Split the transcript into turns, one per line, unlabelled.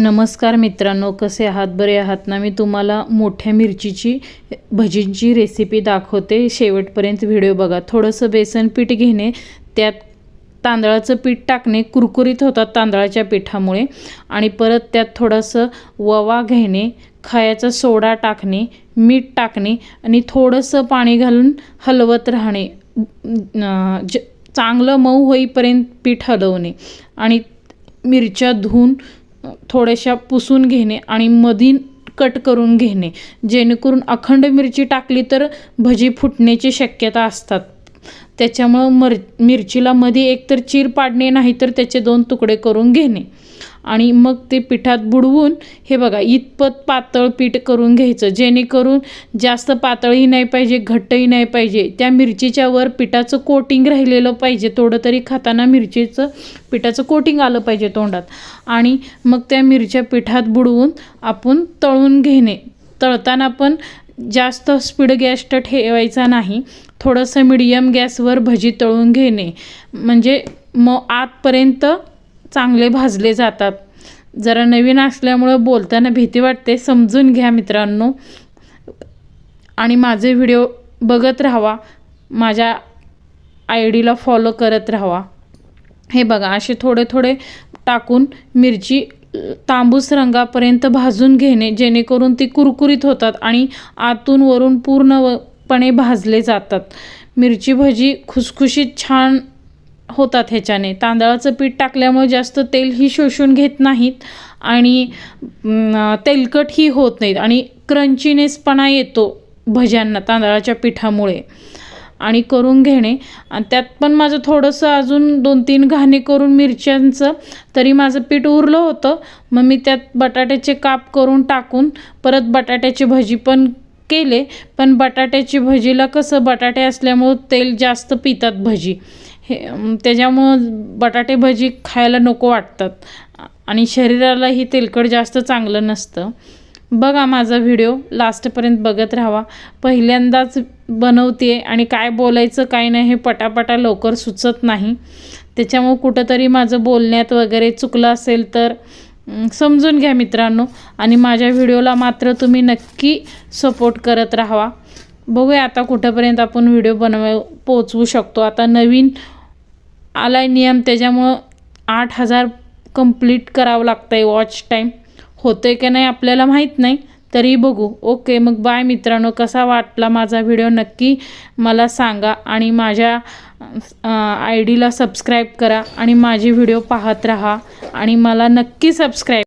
नमस्कार मित्रांनो, कसे आहात? बरे आहात ना? मी तुम्हाला मोठ्या मिरचीची भजींची रेसिपी दाखवते. शेवटपर्यंत व्हिडिओ बघा. थोडंसं बेसन पीठ घेणे, त्यात तांदळाचं पीठ टाकणे, कुरकुरीत होतात तांदळाच्या पिठामुळे. आणि परत त्यात थोडंसं ओवा घेणे, खायचा सोडा टाकणे, मीठ टाकणे आणि थोडंसं पाणी घालून हलवत राहणे. चांगलं मऊ होईपर्यंत पीठ हलवणे आणि मिरच्या धुवून थोड्याशा पुसून घेणे आणि मधीन कट करून घेणे, जेणेकरून अखंड मिरची टाकली तर भजी फुटण्याची शक्यता असतात. त्याच्यामुळं मिरचीला मध्ये एकतर चीर पाडणे, नाही तर त्याचे 2 तुकडे करून घेणे आणि मग ते पिठात बुडवून हे बघा इतपत पातळ पीठ करून घ्यायचं, जेणेकरून जास्त पातळही नाही पाहिजे, घट्टही नाही पाहिजे. त्या मिरचीच्या वर पिठाचं कोटिंग राहिलेलं पाहिजे, थोडं तरी खाताना मिरचीचं पिठाचं कोटिंग आलं पाहिजे तोंडात. आणि मग त्या मिरच्या पिठात बुडवून आपण तळून घेणे. तळताना पण जास्त स्पीड गॅस ठेवायचा नाही, थोडंसं मीडियम गॅसवर भजी तळून घेणे, म्हणजे मग आतपर्यंत चांगले भाजले जातात. जरा नवीन असल्यामुळं बोलताना भीती वाटते, समजून घ्या मित्रांनो. आणि माझे व्हिडिओ बघत राहावा, माझ्या आयडीला फॉलो करत राहावा. हे बघा असे थोडे थोडे टाकून मिरची तांबूस रंगापर्यंत भाजून घेणे, जेणेकरून ती कुरकुरीत होतात आणि आतून वरून पूर्णपणे भाजले जातात. मिरची भजी खुसखुशीत छान होतात ह्याच्याने. तांदळाचं पीठ टाकल्यामुळे जास्त तेलही शोषून घेत नाहीत आणि तेलकटही होत नाहीत आणि क्रंचीनेसपणा येतो भज्यांना तांदळाच्या पिठामुळे. आणि करून घेणे. आणि त्यात पण माझं थोडंसं अजून 2-3 घाणे करून मिरच्यांचं, तरी माझं पीठ उरलं होतं. मग मी त्यात बटाट्याचे काप करून टाकून परत बटाट्याची भजी पण केले. पण बटाट्याची भजीला कसं बटाटे असल्यामुळं तेल जास्त पितात भजी, त्याच्यामुळं बटाटे भजी खायला नको वाटतात आणि शरीरालाही तेलकट जास्त चांगलं नसतं. बघा माझा व्हिडिओ लास्टपर्यंत बघत राहावा. पहिल्यांदाच बनवते आणि काय बोलायचं काय नाही हे पटापटा लवकर सुचत नाही, त्याच्यामुळं कुठंतरी माझं बोलण्यात वगैरे चुकलं असेल तर समजून घ्या मित्रांनो. आणि माझ्या व्हिडिओला मात्र तुम्ही नक्की सपोर्ट करत राहावा. बघूया आता कुठंपर्यंत आपण व्हिडिओ पोचवू शकतो. आता नवीन आलाय नियम, त्याच्यामुळं 8000 कंप्लीट करावं लागतं आहे वॉच टाईम. होतंय की नाही आपल्याला माहीत नाही, तरी बघू. ओके, मग बाय मित्रांनो. कसा वाटला माझा व्हिडिओ नक्की मला सांगा आणि माझ्या आय डीला सबस्क्राईब करा आणि माझे व्हिडिओ पाहत राहा आणि मला नक्की सबस्क्राईब